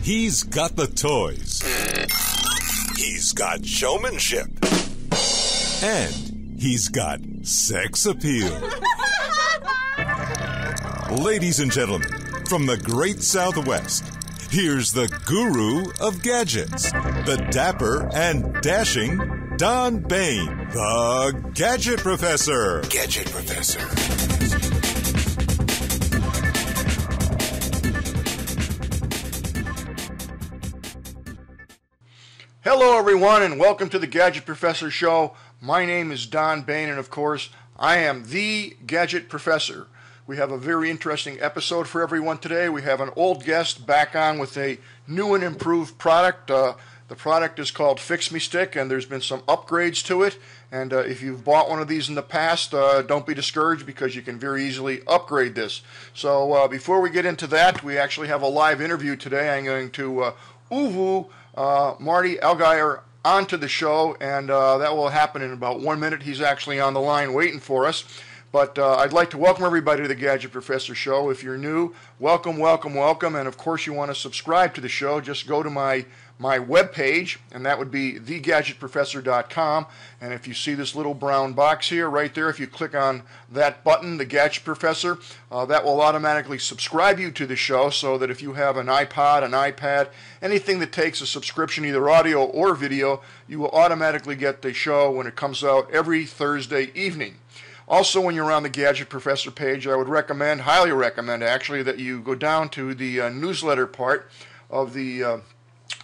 He's got the toys. He's got showmanship. And he's got sex appeal. Ladies and gentlemen, from the great Southwest, here's the guru of gadgets, the dapper and dashing Don Baine, the Gadget Professor. Gadget Professor. Hello everyone and welcome to the Gadget Professor Show. My name is Don Baine and of course I am the Gadget Professor. We have a very interesting episode for everyone today. We have an old guest back on with a new and improved product. The product is called FixMeStick and there's been some upgrades to it. And if you've bought one of these in the past, don't be discouraged because you can very easily upgrade this. So before we get into that, we actually have a live interview today. I'm going to Marty Allgaier onto the show, and that will happen in about 1 minute. He's actually on the line waiting for us. But I'd like to welcome everybody to the Gadget Professor Show. If you're new, welcome, welcome, welcome. And of course you want to subscribe to the show, just go to my webpage, and that would be thegadgetprofessor.com. And if you see this little brown box here, right there, if you click on that button, the Gadget Professor, that will automatically subscribe you to the show so that if you have an iPod, an iPad, anything that takes a subscription, either audio or video, you will automatically get the show when it comes out every Thursday evening. Also, when you're on the Gadget Professor page, I would recommend, highly recommend actually, that you go down to the newsletter part of the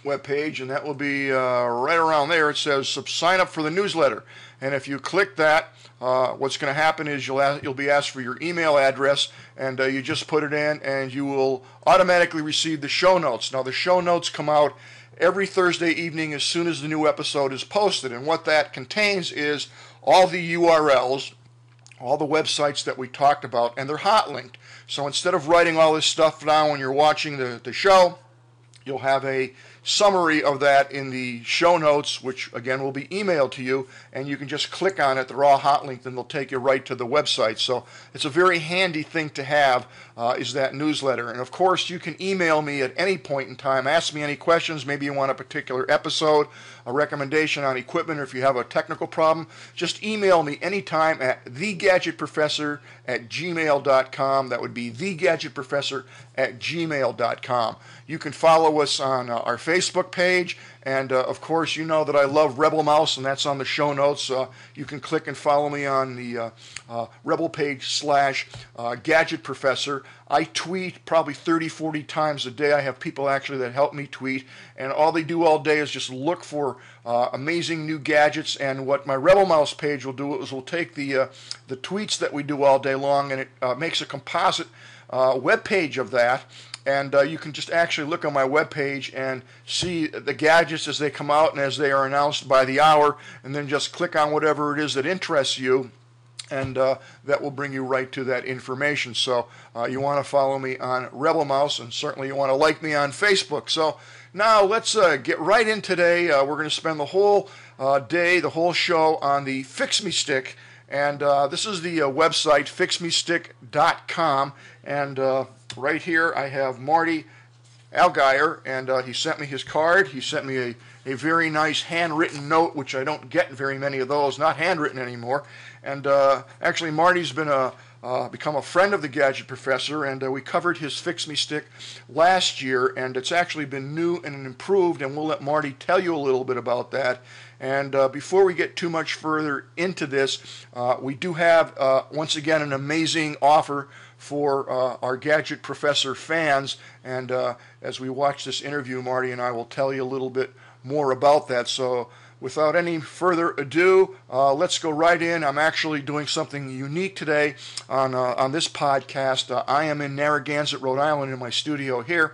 web page, and that will be right around there. It says sign up for the newsletter, and if you click that, what's going to happen is you'll be asked for your email address, and you just put it in, and you will automatically receive the show notes. Now, the show notes come out every Thursday evening as soon as the new episode is posted, and what that contains is all the URLs, all the websites that we talked about, and they're hot linked. So instead of writing all this stuff down when you're watching the show, you'll have a summary of that in the show notes, which again will be emailed to you, and you can just click on it. They're all hot linked and they'll take you right to the website. So it's a very handy thing to have, is that newsletter. And of course you can email me at any point in time, ask me any questions. Maybe you want a particular episode, a recommendation on equipment, or if you have a technical problem, just email me anytime at thegadgetprofessor@gmail.com. That would be thegadgetprofessor@gmail.com. You can follow us on our Facebook page, and of course you know that I love Rebel Mouse, and that's on the show notes. You can click and follow me on the Rebel page / Gadget Professor. I tweet probably 30-40 times a day. I have people actually that help me tweet, and all they do all day is just look for amazing new gadgets. And what my Rebel Mouse page will do is we'll take the tweets that we do all day long, and it makes a composite web page of that. And you can just actually look on my webpage and see the gadgets as they come out and as they are announced by the hour, and then just click on whatever it is that interests you, and that will bring you right to that information. So you want to follow me on Rebel Mouse, and certainly you want to like me on Facebook. So now let's get right in today. We're going to spend the whole day, the whole show on the FixMeStick. And this is the website, FixMeStick.com, and right here I have Marty Allgaier, and he sent me his card. He sent me a very nice handwritten note, which I don't get very many of those, not handwritten anymore. And actually Marty's been become a friend of the Gadget Professor, and we covered his FixMeStick last year, and it's actually been new and improved, and we'll let Marty tell you a little bit about that. And before we get too much further into this, we do have, once again, an amazing offer for our Gadget Professor fans. And as we watch this interview, Marty and I will tell you a little bit more about that. So without any further ado, let's go right in. I'm actually doing something unique today on this podcast. I am in Narragansett, Rhode Island, in my studio here,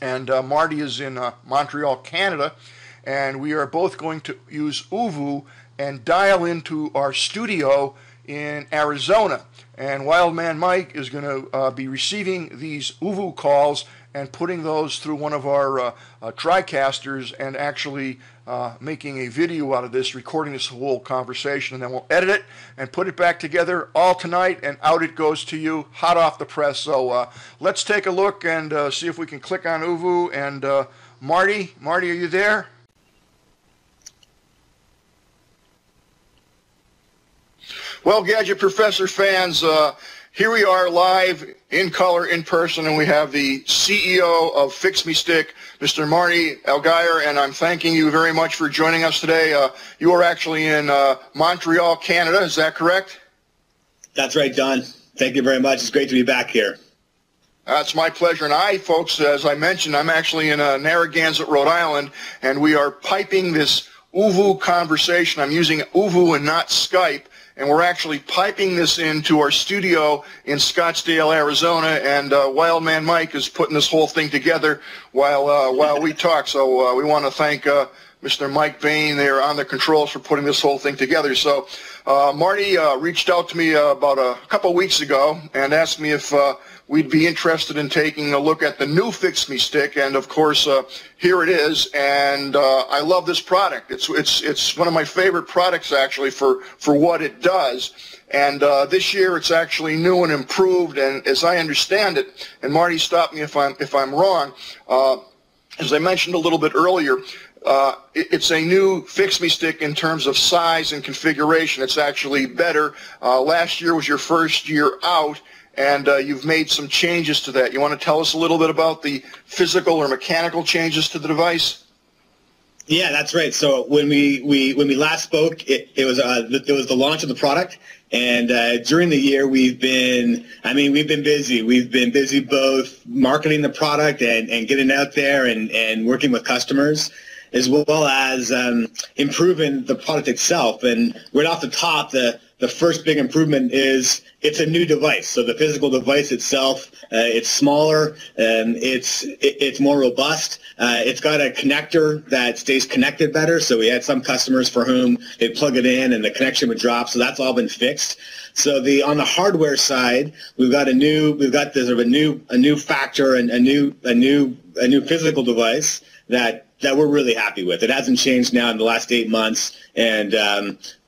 and Marty is in Montreal, Canada. And we are both going to use Uvu and dial into our studio in Arizona. And Wildman Mike is going to be receiving these Uvu calls and putting those through one of our TriCasters and actually making a video out of this, recording this whole conversation, and then we'll edit it and put it back together all tonight, and out it goes to you, hot off the press. So let's take a look and see if we can click on uvu. And Marty, are you there? Well, Gadget Professor fans, here we are live in color, in person, and we have the CEO of FixMeStick, Mr. Marty Algier, and I'm thanking you very much for joining us today. You are actually in Montreal, Canada, is that correct? That's right, Don. Thank you very much. It's great to be back here. It's my pleasure. And folks, as I mentioned, I'm actually in Narragansett, Rhode Island, and we are piping this uvu conversation. I'm using uvu and not Skype. And we're actually piping this into our studio in Scottsdale, Arizona, and Wildman Mike is putting this whole thing together while we talk. So we want to thank Mr. Mike Baine there on the controls for putting this whole thing together. So Marty reached out to me about a couple of weeks ago and asked me if we'd be interested in taking a look at the new FixMeStick, and of course here it is. And I love this product. It's one of my favorite products actually for what it does. And this year it's actually new and improved. And as I understand it, and Marty, stop me if I'm wrong. As I mentioned a little bit earlier, it's a new FixMeStick in terms of size and configuration. It's actually better. Last year was your first year out, and you've made some changes to that. You want to tell us a little bit about the physical or mechanical changes to the device? Yeah, that's right. So when we last spoke, it was the launch of the product, and during the year we've been busy. We've been busy both marketing the product and getting out there and working with customers, as well as improving the product itself. And right off the top, the first big improvement is it's a new device. So the physical device itself, it's smaller, it's more robust. It's got a connector that stays connected better. So we had some customers for whom they plug it in and the connection would drop. So that's all been fixed. So on the hardware side, we've got a new factor and a new physical device that we're really happy with. It hasn't changed now in the last 8 months, and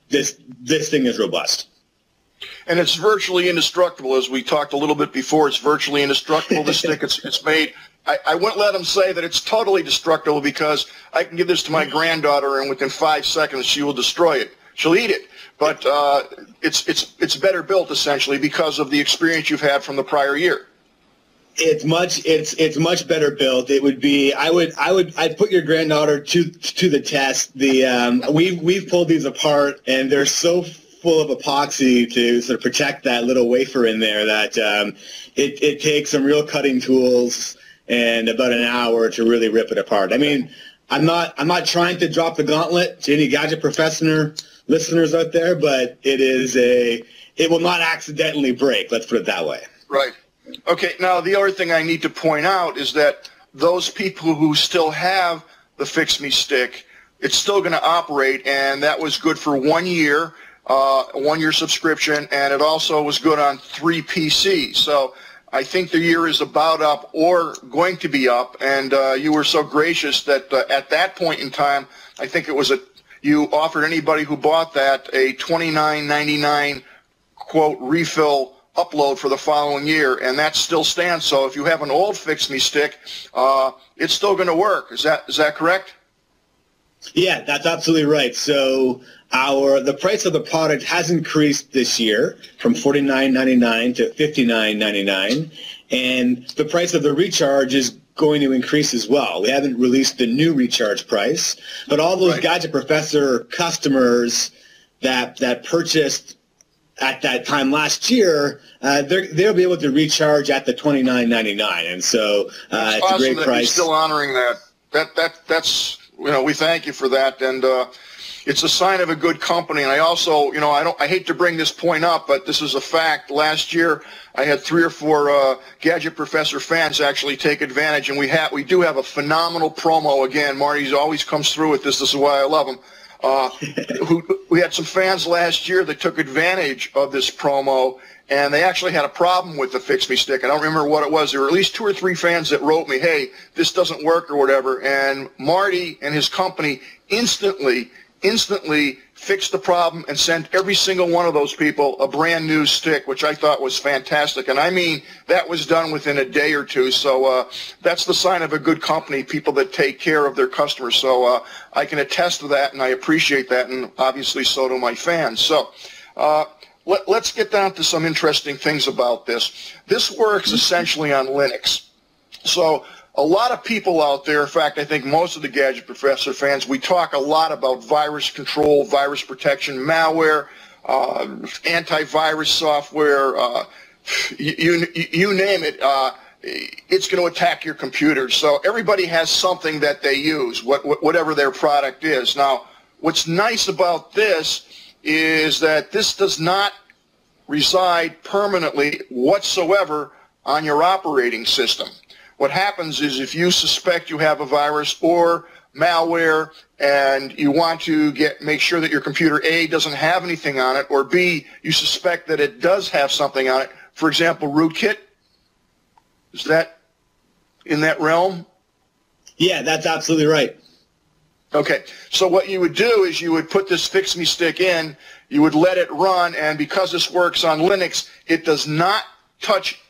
this thing is robust. And it's virtually indestructible, as we talked a little bit before. It's virtually indestructible. This stick, it's made. I wouldn't let them say that it's totally destructible, because I can give this to my granddaughter, and within 5 seconds she will destroy it. She'll eat it. But it's better built essentially because of the experience you've had from the prior year. It's much better built. It would be I'd put your granddaughter to the test. We've pulled these apart, and they're so full of epoxy to sort of protect that little wafer in there that it takes some real cutting tools and about an hour to really rip it apart. I mean, I'm not trying to drop the gauntlet to any Gadget Professor listeners out there, but it will not accidentally break. Let's put it that way. Right. Okay, now the other thing I need to point out is that those people who still have the FixMeStick, it's still going to operate, and that was good for 1 year, a 1 year subscription, and it also was good on 3 PCs. So I think the year is about up or going to be up, and you were so gracious that at that point in time, I think it was you offered anybody who bought that a $29.99 quote refill upload for the following year, and that still stands. So if you have an old FixMeStick, it's still going to work. Is that correct? Yeah, that's absolutely right. So the price of the product has increased this year from $49.99 to $59.99, and the price of the recharge is going to increase as well. We haven't released the new recharge price, but all those Gadget Professor customers that purchased at that time last year, they'll be able to recharge at the $29.99, and so it's awesome, a great price. You're still honoring that. That's we thank you for that, and it's a sign of a good company. And I also, I hate to bring this point up, but this is a fact. Last year, I had 3 or 4 Gadget Professor fans actually take advantage, and we do have a phenomenal promo. Again, Marty always comes through with this. This is why I love him. We had some fans last year that took advantage of this promo, and they actually had a problem with the FixMeStick. I don't remember what it was. There were at least 2 or 3 fans that wrote me, hey, this doesn't work or whatever, and Marty and his company instantly fixed the problem and sent every single one of those people a brand new stick, which I thought was fantastic. And I mean, that was done within a day or two. So that's the sign of a good company, people that take care of their customers. So I can attest to that, and I appreciate that, and obviously so do my fans. So let's get down to some interesting things about this. This works essentially on Linux. So a lot of people out there, in fact, I think most of the Gadget Professor fans, we talk a lot about virus control, virus protection, malware, antivirus software, you name it. It's going to attack your computer. So everybody has something that they use, whatever their product is. Now, what's nice about this is that this does not reside permanently whatsoever on your operating system. What happens is if you suspect you have a virus or malware and you want to make sure that your computer A doesn't have anything on it, or B, you suspect that it does have something on it, for example, rootkit, is that in that realm? Yeah, that's absolutely right. Okay, so what you would do is you would put this FixMeStick in, you would let it run, and because this works on Linux, it does not touch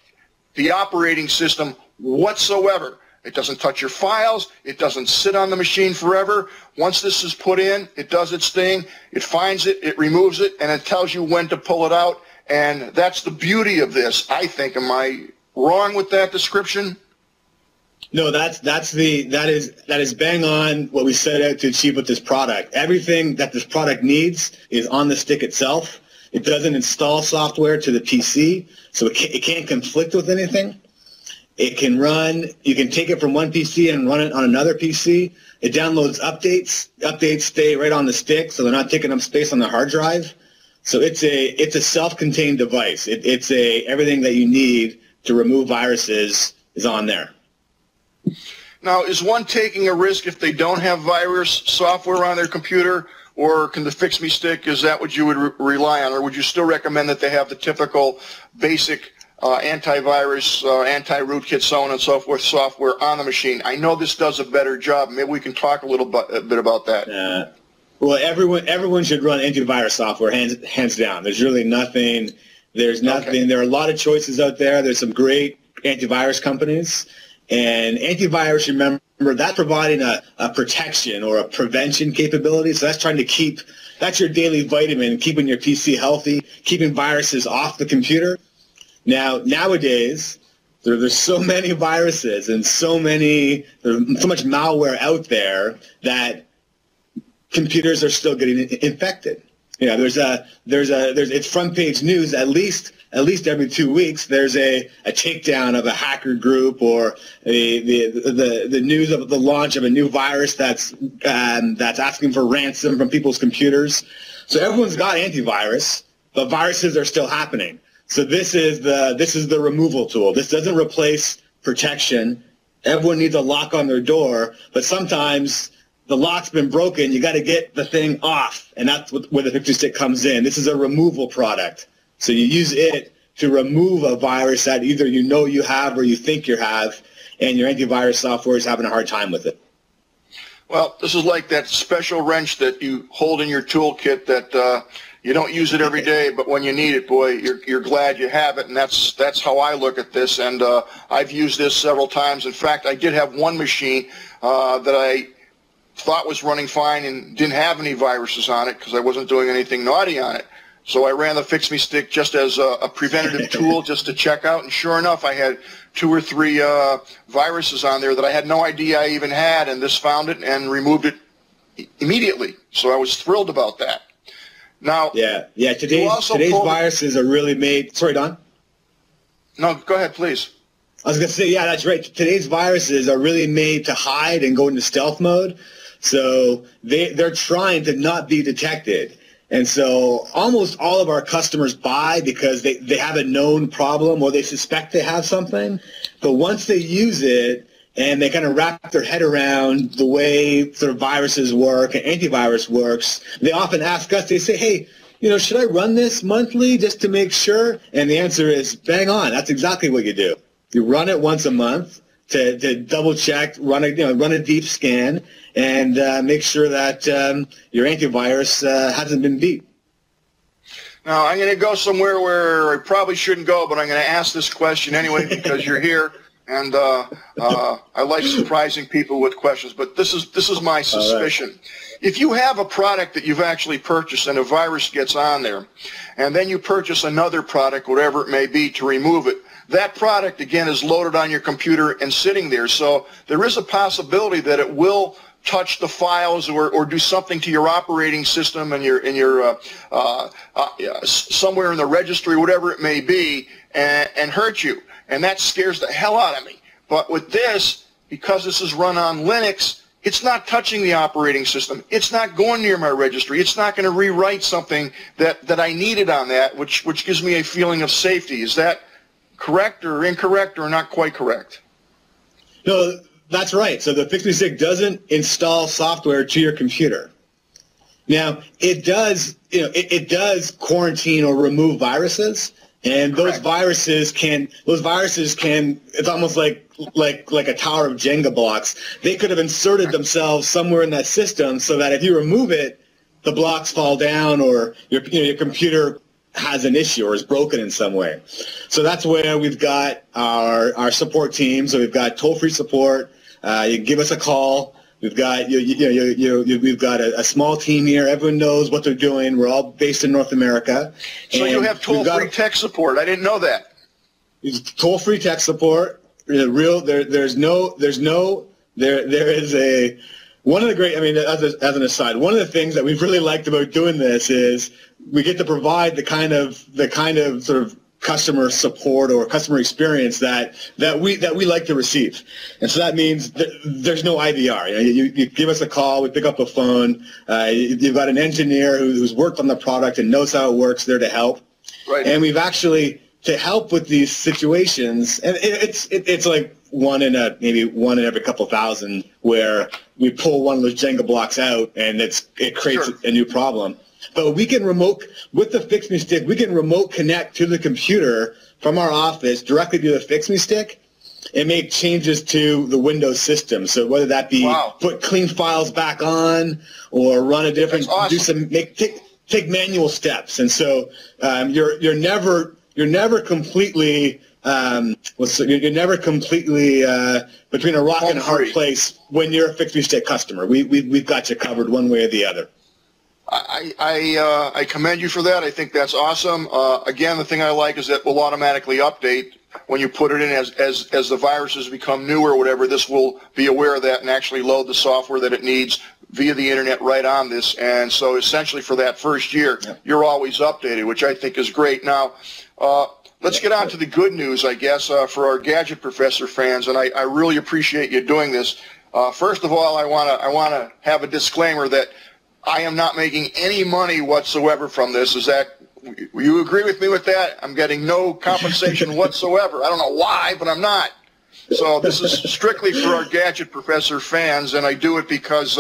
the operating system whatsoever. It doesn't touch your files. It doesn't sit on the machine forever. Once this is put in, it does its thing. It finds it, it removes it, and it tells you when to pull it out. And that's the beauty of this, I think. Am I wrong with that description? No, that is bang on what we set out to achieve with this product. Everything that this product needs is on the stick itself. It doesn't install software to the PC, so it can't conflict with anything. It can run, you can take it from one PC and run it on another PC. It downloads updates. Updates stay right on the stick, so they're not taking up space on the hard drive. So it's a self-contained device. Everything that you need to remove viruses is on there. Now, is one taking a risk if they don't have virus software on their computer, or can the FixMeStick, is that what you would rely on, or would you still recommend that they have the typical basic antivirus, anti-rootkit, so on and so forth software on the machine? I know this does a better job. Maybe we can talk a bit about that. Well, everyone should run antivirus software, hands down. There's really nothing. There's nothing. Okay. There are a lot of choices out there. There's some great antivirus companies, and antivirus, remember, that's providing a protection or a prevention capability. So that's trying to keep, that's your daily vitamin, keeping your PC healthy, keeping viruses off the computer. Now, nowadays, there's so many viruses and there's so much malware out there that computers are still getting infected. You know, it's front page news at least every 2 weeks. There's a takedown of a hacker group, or the news of the launch of a new virus that's asking for ransom from people's computers. So everyone's got antivirus, but viruses are still happening. So this is the removal tool. This doesn't replace protection. Everyone needs a lock on their door, but sometimes the lock's been broken. You got to get the thing off, and that's where the FixMeStick comes in. This is a removal product. So you use it to remove a virus that either you know you have or you think you have, and your antivirus software is having a hard time with it. Well, this is like that special wrench that you hold in your toolkit that you don't use it every day, but when you need it, boy, you're glad you have it, and that's how I look at this. And I've used this several times. In fact, I did have one machine that I thought was running fine and didn't have any viruses on it because I wasn't doing anything naughty on it. So I ran the FixMeStick just as a preventative tool just to check out, and sure enough, I had 2 or 3 viruses on there that I had no idea I even had, and this found it and removed it immediately. So I was thrilled about that. Now, today's viruses are really made. Sorry, Don. No, go ahead, please. I was going to say, yeah, that's right. Today's viruses are really made to hide and go into stealth mode. So they're trying to not be detected. And so almost all of our customers buy because they have a known problem or they suspect they have something. But once they use it and they kind of wrap their head around the way sort of viruses work and antivirus works, they often ask us, they say, hey, should I run this monthly just to make sure? And the answer is bang on. That's exactly what you do. You run it once a month to double check, run a deep scan, and make sure that your antivirus hasn't been beat. Now, I'm going to go somewhere where I probably shouldn't go, but I'm going to ask this question anyway because you're here, and I like surprising people with questions. But this is my suspicion. Right. If you have a product that you've actually purchased and a virus gets on there, and then you purchase another product, whatever it may be, to remove it, that product, again, is loaded on your computer and sitting there. So there is a possibility that it will touch the files or do something to your operating system and your somewhere in the registry, whatever it may be, and hurt you. And that scares the hell out of me. But with this, because this is run on Linux, it's not touching the operating system. It's not going near my registry. It's not going to rewrite something that I needed on that, which gives me a feeling of safety. Is that correct or incorrect or not quite correct? No, that's right. So the FixMeStick doesn't install software to your computer. Now, it does, it does quarantine or remove viruses, and those viruses can, it's almost like a tower of Jenga blocks. They could have inserted themselves somewhere in that system so that if you remove it, the blocks fall down or your computer has an issue or is broken in some way. So that's where we've got our support team. So we've got toll-free support. You can give us a call. We've got we've got a small team here. Everyone knows what they're doing. We're all based in North America. So you have toll-free tech support. I didn't know that. Toll-free tech support. There is a one of the great. I mean, as an aside, one of the things that we've really liked about doing this is we get to provide the kind of sort of customer support or customer experience that we like to receive, and so that means there's no IVR. You give us a call, we pick up the phone. You've got an engineer who's worked on the product and knows how it works there to help. Right. And we've actually to help with these situations, and it's like maybe one in every couple thousand where we pull one of those Jenga blocks out and it creates a new problem. But we can with the FixMeStick, we can remote connect to the computer from our office directly to the FixMeStick and make changes to the Windows system. So whether that be put clean files back on or run a different, take manual steps. And so you're never completely between a rock and a hard place when you're a FixMeStick customer. We've got you covered one way or the other. I commend you for that. I think that's awesome. Again, the thing I like is that we'll automatically update when you put it in as the viruses become new or whatever. This will be aware of that and actually load the software that it needs via the internet right on this. And so essentially for that first year, you're always updated, which I think is great. Now, let's get on to the good news, I guess, for our Gadget Professor fans, and I really appreciate you doing this. First of all, I want to have a disclaimer that I am not making any money whatsoever from this. Is that, you agree with me with that? I'm getting no compensation whatsoever. I don't know why, but I'm not. So this is strictly for our Gadget Professor fans, and I do it because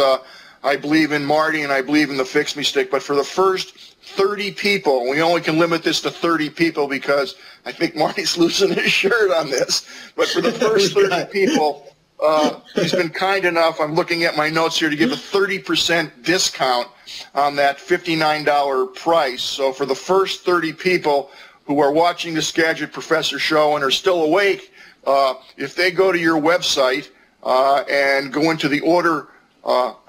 I believe in Marty and I believe in the FixMeStick. But for the first 30 people, we only can limit this to 30 people because I think Marty's losing his shirt on this. But for the first 30 people, he's been kind enough, I'm looking at my notes here, to give a 30% discount on that $59 price. So for the first 30 people who are watching this Gadget Professor show and are still awake, if they go to your website and go into the order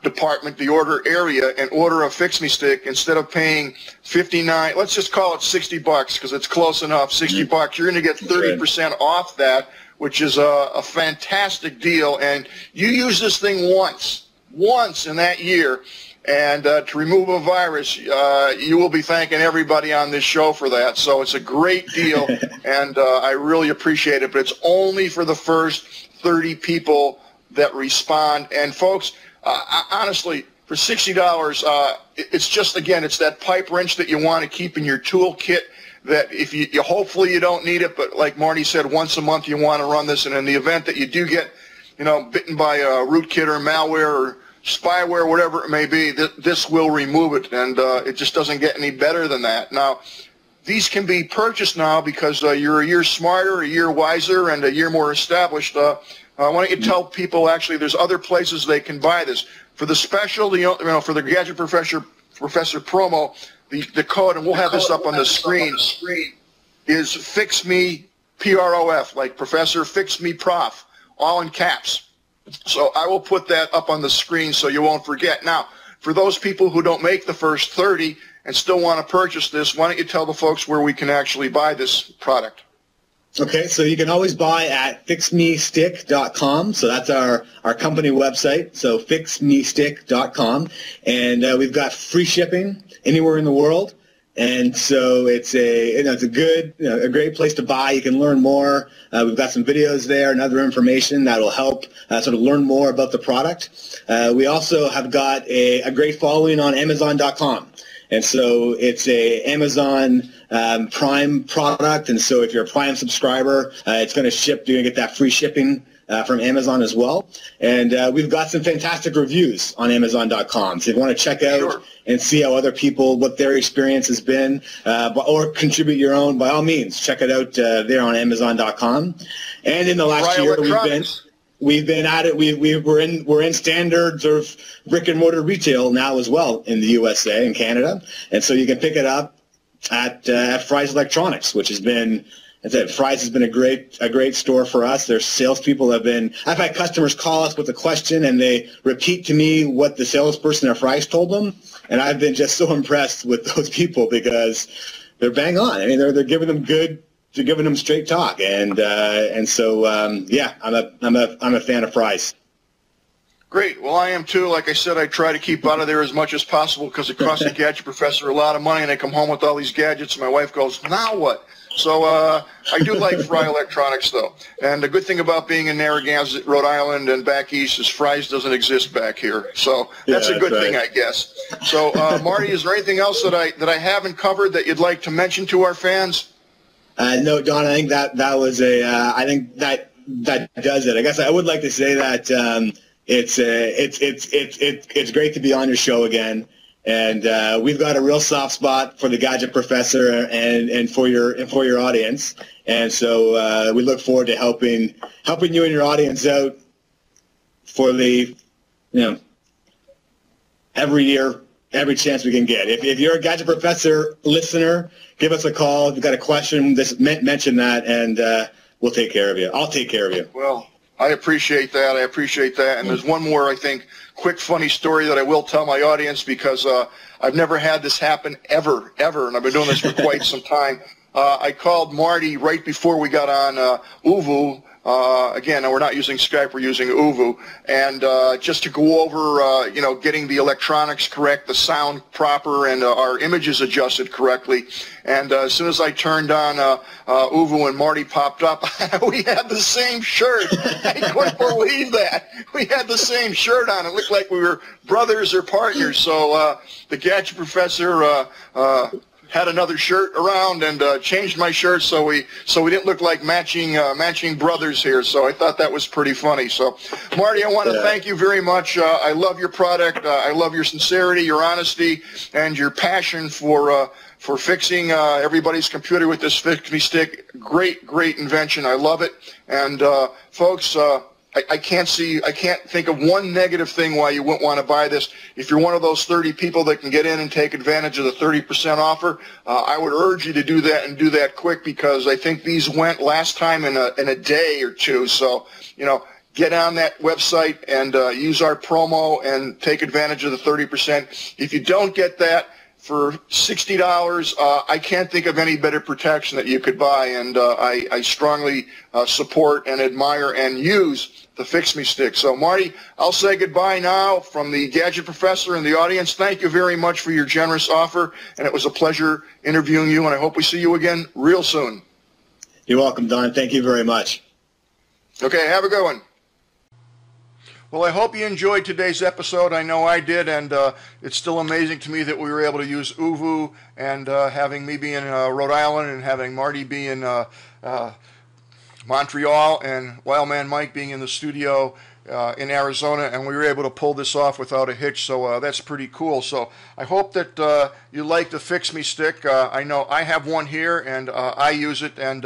department, the order area, and order a FixMeStick, instead of paying $59, let's just call it $60 because it's close enough, $60, you're going to get 30% off that, which is a fantastic deal. And you use this thing once in that year, and to remove a virus, you will be thanking everybody on this show for that. So it's a great deal, and I really appreciate it. But it's only for the first 30 people that respond. And folks, honestly, for $60, it's just, again, it's that pipe wrench that you want to keep in your toolkit, that if you hopefully you don't need it, but like Marty said, once a month you want to run this, and in the event that you do get, bitten by a rootkit or malware or spyware, whatever it may be, this will remove it, and it just doesn't get any better than that. Now, these can be purchased now because you're a year smarter, a year wiser, and a year more established. Why don't you tell people, actually, there's other places they can buy this. For the special, for the Gadget Professor promo, the code, and we'll have this up on the screen, is FixMe, P-R-O-F, like Professor, FixMe Prof, all in caps. So I will put that up on the screen so you won't forget. Now, for those people who don't make the first 30 and still want to purchase this, why don't you tell the folks where we can actually buy this product? Okay, so you can always buy at FixMeStick.com. So that's our company website. So FixMeStick.com, and we've got free shipping anywhere in the world. And so it's a great place to buy. You can learn more. We've got some videos there and other information that will help sort of learn more about the product. We also have got a great following on Amazon.com. And so it's a Amazon Prime product, and so if you're a Prime subscriber, it's going to ship. You're going to get that free shipping from Amazon as well. And we've got some fantastic reviews on Amazon.com. So if you want to check out and see how other people, what their experience has been, or contribute your own, by all means, check it out there on Amazon.com. And in the last year, we've been at it. We're in standards of brick and mortar retail now as well in the USA and Canada, and so you can pick it up at Fry's Electronics, which has been. Fry's has been a great store for us. Their salespeople I've had customers call us with a question and they repeat to me what the salesperson at Fry's told them, and I've been just so impressed with those people because they're bang on. I mean, they're giving them good. They're giving them straight talk, and so yeah, I'm a fan of Fry's. Great. Well, I am too. Like I said, I try to keep out of there as much as possible because it costs the Gadget Professor a lot of money, and I come home with all these gadgets, and my wife goes, "Now what?" So I do like Fry Electronics, though. And the good thing about being in Narragansett, Rhode Island, and back east is Fry's doesn't exist back here. So that's a good thing, I guess. So Marty, is there anything else that I haven't covered that you'd like to mention to our fans? No, Don. I think that was I think that does it. I guess I would like to say that it's great to be on your show again, and we've got a real soft spot for the Gadget Professor and for your audience, and so we look forward to helping you and your audience out for the every year. Every chance we can get. If you're a Gadget Professor listener, give us a call. If you've got a question, just mention that, and we'll take care of you. I'll take care of you. Well, I appreciate that. And there's one more, I think, quick funny story that I will tell my audience because I've never had this happen ever, and I've been doing this for quite some time. I called Marty right before we got on Uvu. Again, we're not using Skype, we're using Uvu, and just to go over, getting the electronics correct, the sound proper, and our images adjusted correctly. And as soon as I turned on Uvu and Marty popped up, we had the same shirt. I couldn't believe that. We had the same shirt on. It looked like we were brothers or partners. So the Gadget Professor had another shirt around and changed my shirt so we didn't look like matching brothers here. So I thought that was pretty funny. So Marty, I want to thank you very much. I love your product. I love your sincerity, your honesty, and your passion for fixing everybody's computer with this FixMeStick. Great invention. I love it. And folks, I can't think of one negative thing why you wouldn't want to buy this. If you're one of those 30 people that can get in and take advantage of the 30% offer, I would urge you to do that and do that quick because I think these went last time in a day or two. So, get on that website and use our promo and take advantage of the 30%. If you don't get that, for $60, I can't think of any better protection that you could buy, and I strongly support and admire and use the FixMeStick. So, Marty, I'll say goodbye now from the Gadget Professor and the audience. Thank you very much for your generous offer, and it was a pleasure interviewing you, and I hope we see you again real soon. You're welcome, Don. Thank you very much. Okay, have a good one. Well, I hope you enjoyed today's episode. I know I did, and it's still amazing to me that we were able to use Uvu, and having me be in Rhode Island and having Marty be in Montreal and Wildman Mike being in the studio in Arizona, and we were able to pull this off without a hitch, so that's pretty cool. So I hope that you like the FixMeStick. I know I have one here, and I use it, and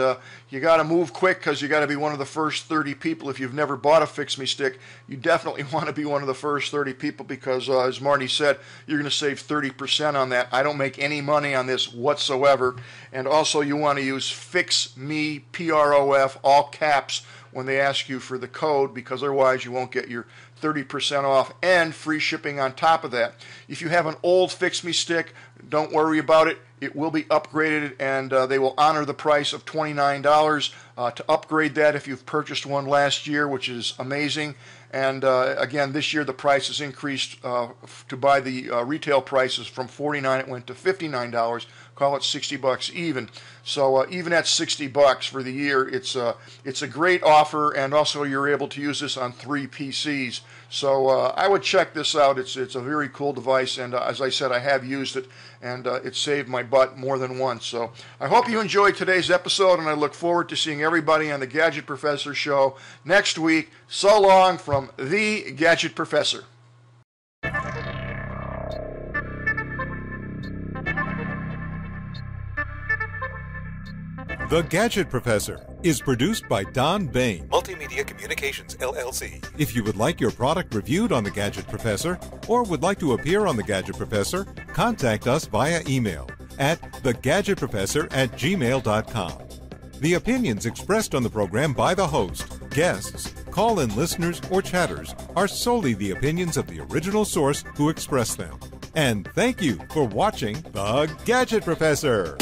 you got to move quick because you got to be one of the first 30 people. If you've never bought a FixMeStick, you definitely want to be one of the first 30 people because, as Marty said, you're going to save 30% on that. I don't make any money on this whatsoever, and also you want to use FixMe, PROF, all caps, when they ask you for the code, because otherwise you won't get your 30% off and free shipping on top of that. If you have an old FixMeStick, don't worry about it. It will be upgraded, and they will honor the price of $29 to upgrade that if you've purchased one last year, which is amazing. And again, this year the price has increased to buy the retail prices from $49, it went to $59. Call it $60 even. So even at $60 for the year, it's a great offer, and also you're able to use this on 3 PCs. So I would check this out. It's a very cool device, and as I said, I have used it, and it saved my butt more than once. So I hope you enjoyed today's episode, and I look forward to seeing everybody on the Gadget Professor show next week. So long from the Gadget Professor. The Gadget Professor is produced by Don Baine, Multimedia Communications, LLC. If you would like your product reviewed on The Gadget Professor or would like to appear on The Gadget Professor, contact us via email at thegadgetprofessor@gmail.com. The opinions expressed on the program by the host, guests, call-in listeners, or chatters are solely the opinions of the original source who expressed them. And thank you for watching The Gadget Professor.